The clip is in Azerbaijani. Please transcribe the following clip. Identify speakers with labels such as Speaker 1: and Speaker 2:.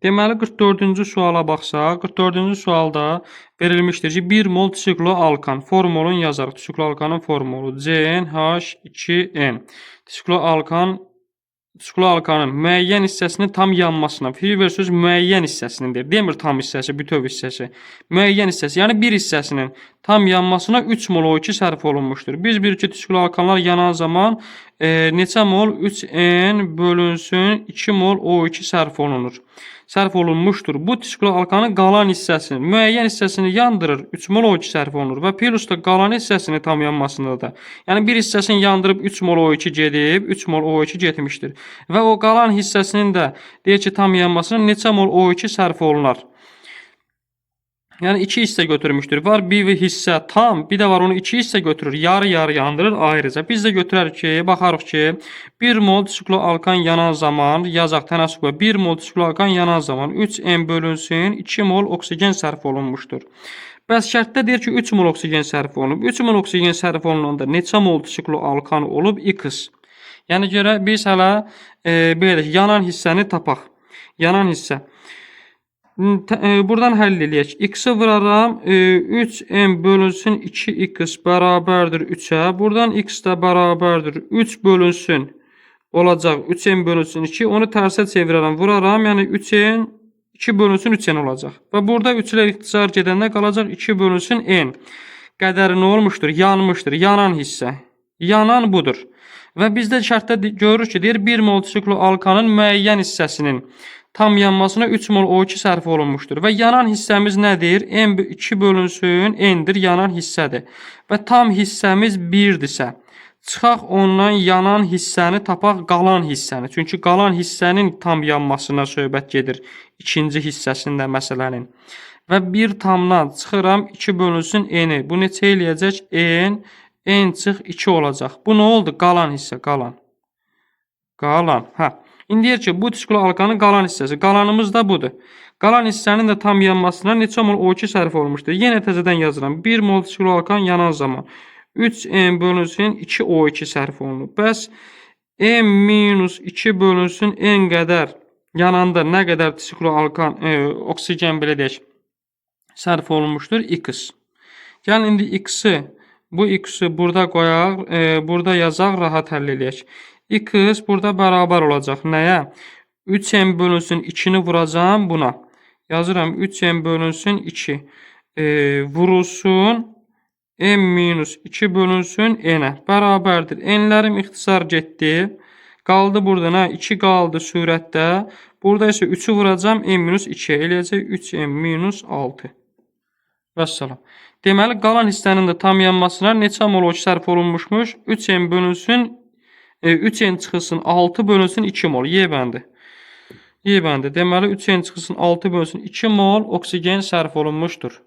Speaker 1: Deməli 44-cü suala baxsaq, 44-cü sualda verilmişdir ki, 1 mol sikloalkan formulunu yazarıq. Sikloalkanın formulu CnH2n. Sikloalkanın müəyyən hissəsinin tam yanmasına, Fiber söz müəyyən hissəsinindir. Demir tam hissəsi, bütöv hissəsi. Müəyyən hissəsi, yəni bir hissəsinin tam yanmasına 3 mol O2 sərf olunmuşdur. Biz bilirik ki, sikloalkanlar yanan zaman neçə mol 3N bölünsün 2 mol O2 sərf olunmuşdur. Bu sikloalkanın qalan hissəsinin, müəyyən hissəsini yandırır, 3 mol O2 sərf olunur və plus da qalan hissəsini tam yanmasında da. Yəni bir hissəsini yandırıb 3 mol O2 gedib, 3 mol O2 getmişdir. Və o qalan hissəsinin də deyək ki, tam yanmasına neçə mol O2 sərf olunar? Yəni 2 hissə götürmüşdür. Var bir hissə tam, bir də var onu 2 hissə götürür. Yarı-yarı yandırır ayrıca. Biz də götürərik ki, baxarıq ki, 1 mol sikloalkan yanan zaman, yazaq tənasübə 1 mol sikloalkan yanan zaman 3N bölünsün 2 mol oksigen sərf olunmuşdur. Bəs şərtdə deyir ki, 3 mol oksigen sərf olunub. 3 mol oksigen sərf olunanda neçə mol sikloalkan olub? X. Yəni görə biz hələ belə yanan hissəni tapaq. Yanan hissə. Buradan həll eləyək. X-i vuraram. 3n bölünsün 2x bərabərdir 3-ə. Buradan x də bərabərdir 3 bölünsün olacaq. 3n bölünsün 2. Onu tərsə çevirərəm. Vuraram. Yəni 3n 2 bölünsün 3n olacaq. Və burada 3 ilə ixtisar gedəndə qalacaq 2 bölünsün n. Qədəri nə olmuşdur? Yanmışdır. Yanan hissə. Yanan budur. Və bizdə şərtdə görürük ki, deyir 1 mol sikloalkanın müəyyən hissəsinin tam yanmasına 3 mol O2 sərf olunmuşdur. Və yanan hissəmiz nədir? N2 bölünsün N'dir, yanan hissədir. Və tam hissəmiz 1-dirsə, çıxaq ondan yanan hissəni tapaq qalan hissəni. Çünki qalan hissənin tam yanmasına söhbət gedir. İkinci hissəsində məsələnin. Və 1 tamdan çıxıram 2 bölünsün N-i. Bu neçə eləyəcək? N çıx 2 olacaq. Bu nə oldu? Qalan hissə, qalan. Qalan, hə. İndi deyir ki, bu sikloalkanın qalan hissəsi. Qalanımız da budur. Qalan hissənin də tam yanmasına neçə mol O2 sərf olmuşdur? Yenə təzədən yazıram. 1 mol sikloalkan yanan zaman 3N bölünsün 2 O2 sərf olunur. Bəs N-2 bölünsün N qədər yananda nə qədər sikloalkan, oksigen belə deyək, sərf olunmuşdur? X. Gəlin indi X-i, bu X-i burada qoyaq, burada yazaq, rahat həll eləyək. X burada bərabər olacaq. Nəyə? 3n bölünsün 2-ni vuracam buna. Yazıram 3n bölünsün 2. Vurulsun n-2 bölünsün n-ə. Bərabərdir. N-lərim ixtisar getdi. Qaldı burada nə? 2 qaldı surətdə. Burada isə 3-ü vuracam n-2. Eləyəcək 3n-6. Vəssalam. Deməli, qalan hissənin də tam yanmasına neçə mol O2 sərf olunmuşmuş? 3n bölünsün 3n çıxılsın 6 bölünsün 2 mol. Y bəndi. Y bəndi. Deməli 3n çıxılsın 6 bölünsün 2 mol oksigen sərf olunmuşdur.